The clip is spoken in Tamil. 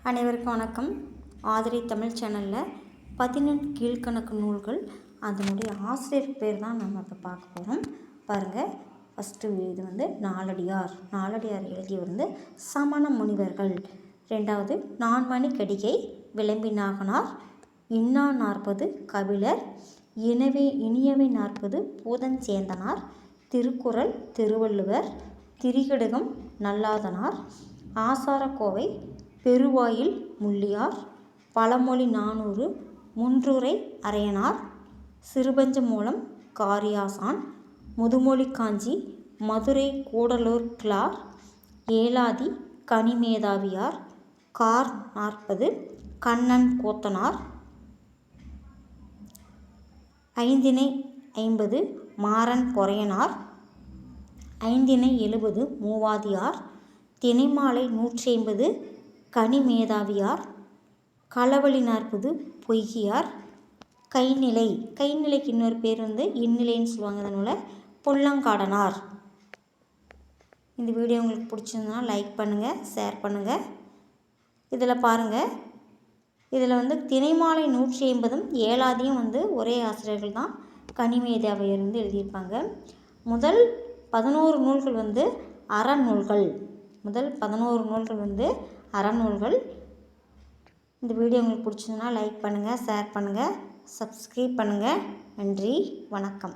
அனைவருக்கும் வணக்கம். ஆதிரை தமிழ் சேனலில் 18 கீழ்கணக்கு நூல்கள் அதனுடைய ஆசிரியர் பேர் தான் நம்ம இப்போ பார்க்க போகிறோம். பாருங்கள், ஃபஸ்ட்டு இது நாலடியார் எழுதிய சமண முனிவர்கள். ரெண்டாவது நான்மணி கடிகை விளம்பினாகனார், இன்னா 40 கபிலர், இனியவை 40 பூதஞ்சேந்தனார், திருக்குறள் திருவள்ளுவர், திரிகடுகம் நல்லாதனார், ஆசாரக்கோவை பெருவாயில் முள்ளியார், பழமொழி 400 முன்றுரை அரையனார், சிறுபஞ்சமூலம் காரியாசான், முதுமொழி காஞ்சி மதுரை கூடலூர் கிளார், ஏலாதி கனிமேதாவியார், கார் 40 கண்ணன் கோத்தனார், ஐந்திணை 50 மாறன் பொறையனார், ஐந்திணை 70 மூவாதியார், திணைமாலை 150 கனிமேதாவியார், களவழி 40 பொய்கியார், கைநிலைக்கு இன்னொரு பேர் இந்நிலைன்னு சொல்லுவாங்க. அதனால் புல்லங்காடனார். இந்த வீடியோ உங்களுக்கு பிடிச்சிருந்ததுன்னா லைக் பண்ணுங்கள், ஷேர் பண்ணுங்கள். இதில் பாருங்கள், இதில் திணைமாலை 150 ஏலாதியும் ஒரே ஆசிரியர்கள் தான், கனிமேதாவியர் எழுதியிருப்பாங்க. முதல் 11 நூல்கள் அறநூல்கள். முதல் 11 நூல்கள் அறநூல்கள். இந்த வீடியோ உங்களுக்கு பிடிச்சிருந்ததுன்னா லைக் பண்ணுங்கள், ஷேர் பண்ணுங்கள், சப்ஸ்கிரைப் பண்ணுங்கள். நன்றி, வணக்கம்.